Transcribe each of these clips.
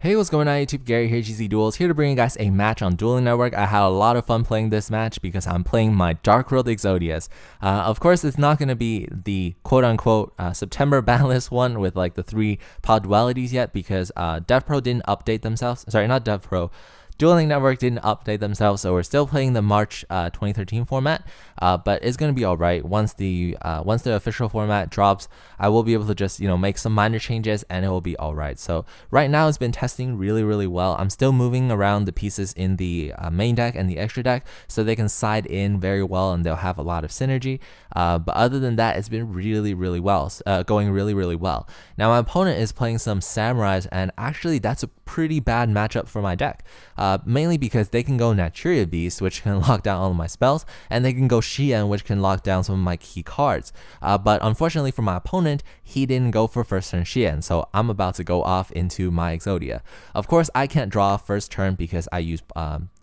Hey, what's going on YouTube? Gary here, gzduel, here to bring you guys a match on Dueling Network. I had a lot of fun playing this match because I'm playing my Dark World Exodias. Of course, it's not going to be the quote-unquote September banlist one with like the 3 pod dualities yet because DevPro didn't update themselves. Sorry, not DevPro. Dueling Network didn't update themselves, so we're still playing the March 2013 format, but it's gonna be all right. Once the official format drops, I will be able to just make some minor changes, and it will be all right. So right now it's been testing really well. I'm still moving around the pieces in the main deck and the extra deck, so they can side in very well, and they'll have a lot of synergy. But other than that, it's been really well, going really well. Now my opponent is playing some samurais, and actually that's a pretty bad matchup for my deck. Mainly because they can go Naturia Beast, which can lock down all of my spells, and they can go Xian, which can lock down some of my key cards. But unfortunately for my opponent, he didn't go for first turn Xian, so I'm about to go off into my Exodia. Of course, I can't draw first turn because I use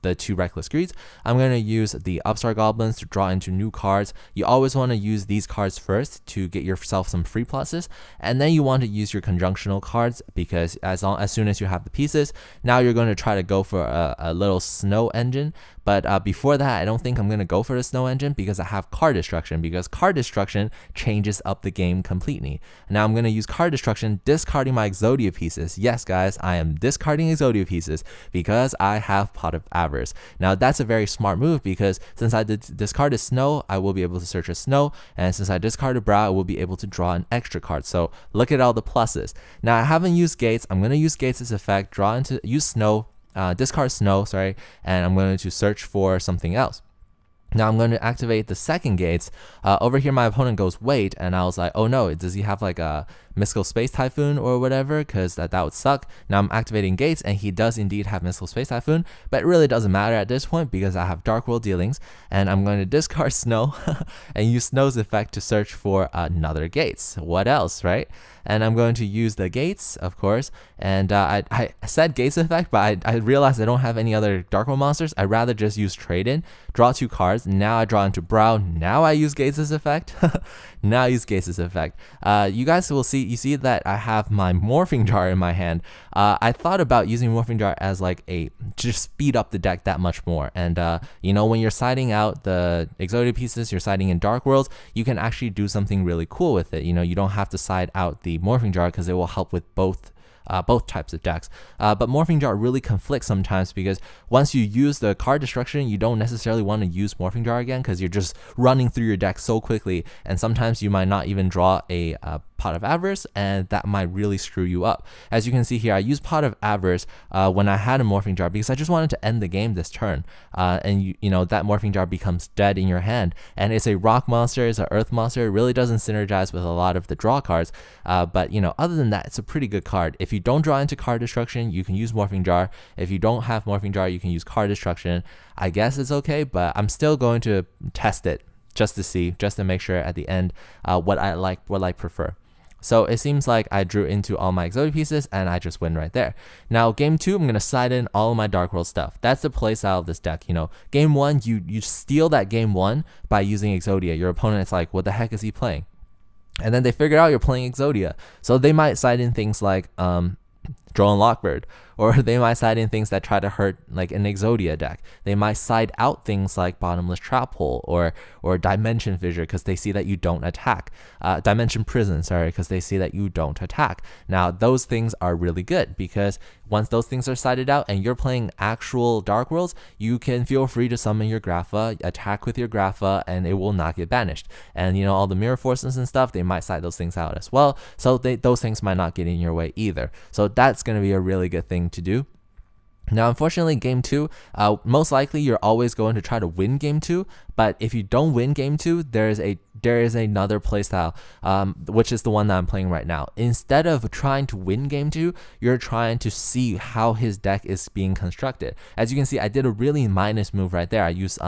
the 2 Reckless Greeds. I'm going to use the Upstart Goblins to draw into new cards. You always want to use these cards first to get yourself some free pluses, and then you want to use your conjunctional cards because as soon as you have the pieces, now you're going to try to go for a little snow engine. But before that, I don't think I'm going to go for the snow engine because I have card destruction, because card destruction changes up the game completely. Now I'm going to use card destruction, discarding my Exodia pieces. Yes, guys, I am discarding Exodia pieces because I have Pot of Avarice. Now that's a very smart move because since I discarded snow, I will be able to search a snow, and since I discarded brow, I will be able to draw an extra card. So look at all the pluses. Now I haven't used gates. I'm going to use gates' effect, use snow, discard snow, sorry, and I'm going to search for something else. Now I'm going to activate the second gates. Over here my opponent goes wait, and I was like, oh no, does he have like a Mystical Space Typhoon or whatever, because that would suck. Now I'm activating gates, and he does indeed have Mystical Space Typhoon, but it really doesn't matter at this point because I have Dark World dealings, and I'm going to discard snow and use snow's effect to search for another gates. What else, right? And I'm going to use the gates, of course, and I said gates effect, but I realized I don't have any other Dark World monsters. I'd rather just use trade in, draw 2 cards. Now I draw into brow. Now I use gates effect. Now I use gates effect. You guys will see. You see that I have my Morphing Jar in my hand. I thought about using Morphing Jar as like just speed up the deck that much more. And when you're siding out the Exodia pieces, you're siding in Dark Worlds, you can actually do something really cool with it. You don't have to side out the Morphing Jar because it will help with both types of decks. But Morphing Jar really conflicts sometimes because once you use the card destruction, you don't necessarily want to use Morphing Jar again because you're just running through your deck so quickly, and sometimes you might not even draw a Pot of Avarice, and that might really screw you up. As you can see here, I used Pot of Avarice when I had a Morphing Jar because I just wanted to end the game this turn, and that Morphing Jar becomes dead in your hand, and it's a rock monster, it's an earth monster. It really doesn't synergize with a lot of the draw cards, but other than that, it's a pretty good card. If you don't draw into card destruction, you can use Morphing Jar. If you don't have Morphing Jar, you can use card destruction. I guess it's okay, but I'm still going to test it just to see, just to make sure at the end what I prefer. So it seems like I drew into all my Exodia pieces, and I just win right there. Now game 2, I'm going to side in all of my Dark World stuff. That's the playstyle of this deck. Game 1, you steal that game 1 by using Exodia. Your opponent's like, what the heck is he playing? And then they figure out you're playing Exodia. So they might side in things like Drone Lockbird, or they might side in things that try to hurt like an Exodia deck. They might side out things like Bottomless Trap Hole or Dimension Fissure because they see that you don't attack. Dimension Prison, sorry, because they see that you don't attack. Now those things are really good because once those things are sided out and you're playing actual Dark Worlds, you can feel free to summon your Grapha, attack with your Grapha, and it will not get banished. And all the Mirror Forces and stuff, they might side those things out as well. So those things might not get in your way either. So that's going to be a really good thing to do. Now, unfortunately, game 2, most likely you're always going to try to win game 2, but if you don't win game 2, there is another playstyle, which is the one that I'm playing right now. Instead of trying to win game 2, you're trying to see how his deck is being constructed. As you can see, I did a really minus move right there. I used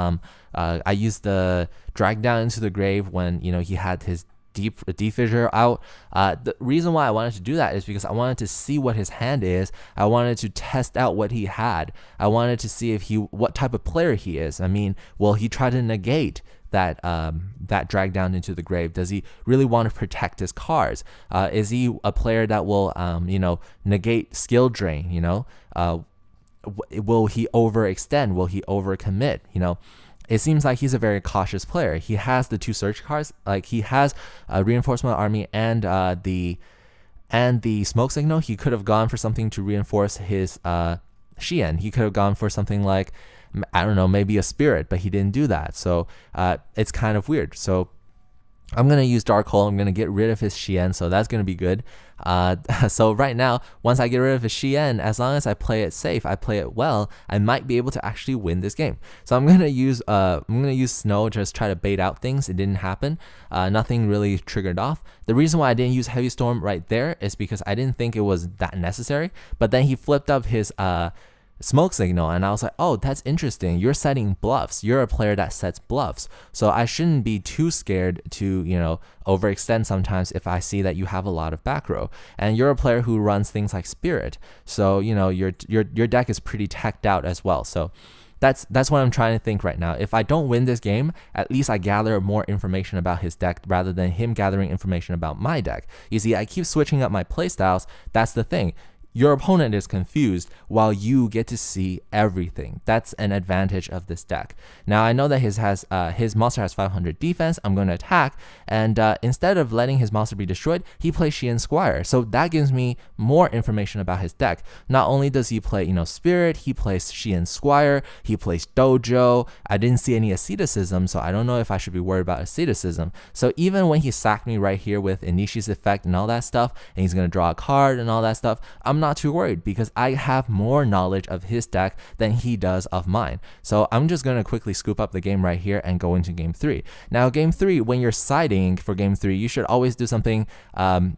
the Drag Down into the Grave when he had his deep fissure out. The reason why I wanted to do that is because I wanted to see what his hand is. I wanted to test out what he had. I wanted to see what type of player he is. I mean, will he try to negate that drag down into the grave? Does he really want to protect his cards? Is he a player that will negate skill drain? Will he overextend? Will he overcommit? It seems like he's a very cautious player. He has the 2 search cards, like he has a reinforcement army and the smoke signal. He could have gone for something to reinforce his Xian. He could have gone for something like, I don't know, maybe a spirit, but he didn't do that. So it's kind of weird. So I'm going to use Dark Hole. I'm going to get rid of his Xian, so that's going to be good. So right now, once I get rid of his Xian, as long as I play it safe, I play it well, I might be able to actually win this game. So I'm going to use Snow, just try to bait out things. It didn't happen. Nothing really triggered off. The reason why I didn't use Heavy Storm right there is because I didn't think it was that necessary. But then he flipped up his smoke signal, and I was like, oh, that's interesting. You're setting bluffs. You're a player that sets bluffs. So I shouldn't be too scared to, overextend sometimes if I see that you have a lot of back row. And you're a player who runs things like Spirit. So, your deck is pretty teched out as well. So that's what I'm trying to think right now. If I don't win this game, at least I gather more information about his deck rather than him gathering information about my deck. You see, I keep switching up my playstyles. That's the thing. Your opponent is confused while you get to see everything. That's an advantage of this deck. Now I know that his monster has 500 defense. I'm going to attack, and instead of letting his monster be destroyed, he plays Xian Squire. So that gives me more information about his deck. Not only does he play Spirit, he plays Xian Squire, he plays Dojo. I didn't see any asceticism, so I don't know if I should be worried about asceticism. So even when he sacked me right here with Inishi's effect and all that stuff, and he's going to draw a card and all that stuff, I'm not too worried because I have more knowledge of his deck than he does of mine. So I'm just going to quickly scoop up the game right here and go into game 3. Now game 3, when you're siding for game 3, you should always do something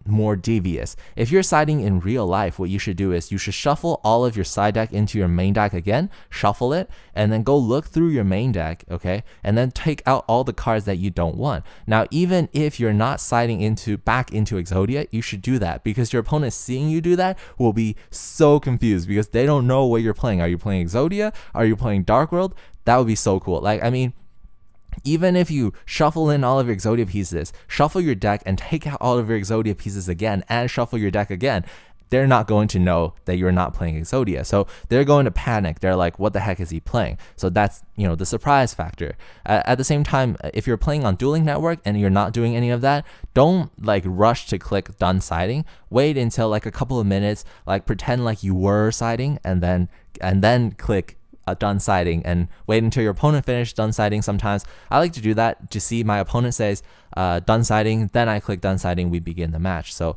more devious. If you're siding in real life, what you should do is you should shuffle all of your side deck into your main deck again, shuffle it, and then go look through your main deck, okay? And then take out all the cards that you don't want. Now, even if you're not siding back into Exodia, you should do that because your opponent seeing you do that will be so confused because they don't know what you're playing. Are you playing Exodia? Are you playing Dark World? That would be so cool. Like, I mean, even if you shuffle in all of your Exodia pieces, shuffle your deck and take out all of your Exodia pieces again and shuffle your deck again, they're not going to know that you're not playing Exodia. So they're going to panic. They're like, what the heck is he playing? So that's, the surprise factor. At the same time, if you're playing on Dueling Network and you're not doing any of that, don't rush to click done siding. Wait until a couple of minutes, pretend like you were siding and then click done siding and wait until your opponent finished done siding. Sometimes I like to do that to see my opponent says done siding, then I click done siding, we begin the match. So,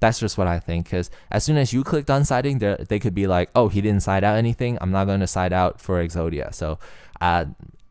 that's just what I think, because as soon as you click done siding, they could be like, oh, he didn't side out anything. I'm not going to side out for Exodia. So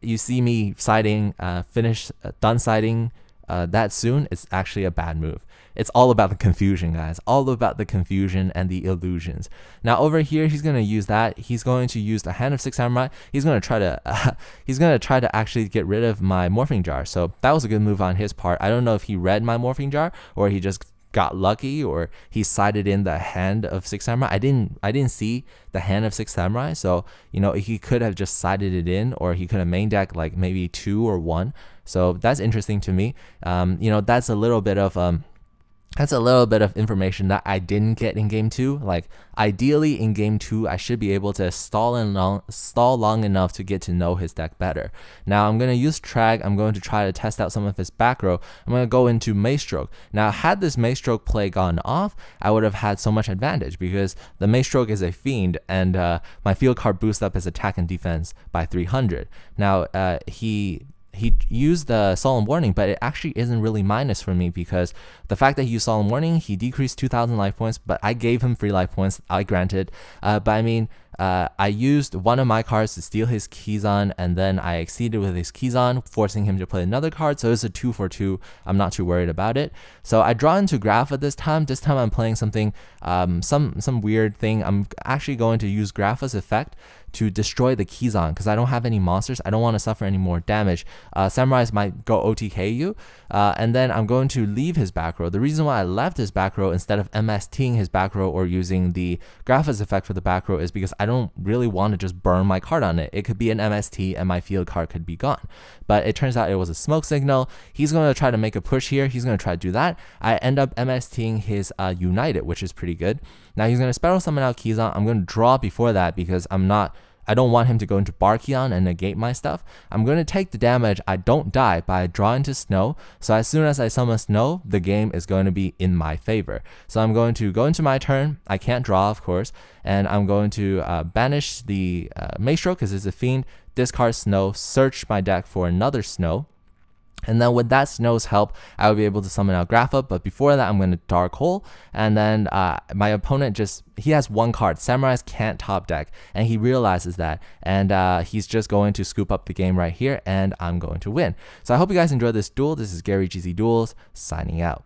you see me siding, finish done siding that soon, it's actually a bad move. It's all about the confusion, guys. All about the confusion and the illusions. Now over here, he's going to use that. He's going to use the Hand of Six Samurai. He's going to try to actually get rid of my Morphing Jar. So that was a good move on his part. I don't know if he read my Morphing Jar or he just got lucky or he sided in the Hand of Six Samurai. I didn't see the Hand of Six Samurai, so he could have just sided it in, or he could have main deck maybe 2 or 1. So that's interesting to me. That's a little bit of information that I didn't get in game 2. Ideally in game 2, I should be able to stall long enough to get to know his deck better. Now I'm going to use Trag. I'm going to try to test out some of his back row. I'm going to go into Maestroke. Now had this Maestroke play gone off, I would have had so much advantage because the Maestroke is a fiend and my field card boosts up his attack and defense by 300. Now he used the Solemn Warning, but it actually isn't really minus for me because the fact that he used Solemn Warning, he decreased 2,000 life points, but I gave him free life points, I granted. But I mean, I used one of my cards to steal his Kizan, and then I exceeded with his Kizan, forcing him to play another card, so it's a 2 for 2. I'm not too worried about it. So I draw into Grapha this time. This time I'm playing something, some weird thing. I'm actually going to use Grapha's effect to destroy the Kizan because I don't have any monsters. I don't want to suffer any more damage. Samurais might go OTK you, and then I'm going to leave his back row. The reason why I left his back row instead of MSTing his back row or using the graphics effect for the back row is because I don't really want to just burn my card on it. It could be an MST and my field card could be gone. But it turns out it was a smoke signal. He's going to try to make a push here. He's going to try to do that. I end up MSTing his United, which is pretty good. Now he's going to Spectral Summon out Kizan. I'm going to draw before that because I don't want him to go into Barkion and negate my stuff. I'm going to take the damage. I don't die, but I draw into Snow. So as soon as I summon Snow, the game is going to be in my favor. So I'm going to go into my turn. I can't draw, of course. And I'm going to banish the Maestro because it's a Fiend, discard Snow, search my deck for another Snow. And then with that Snow's help, I will be able to summon out Grapha. But before that, I'm going to Dark Hole. And then my opponent he has one card. Samurais can't top deck. And he realizes that. And he's just going to scoop up the game right here. And I'm going to win. So I hope you guys enjoyed this duel. This is Gary GZ Duels signing out.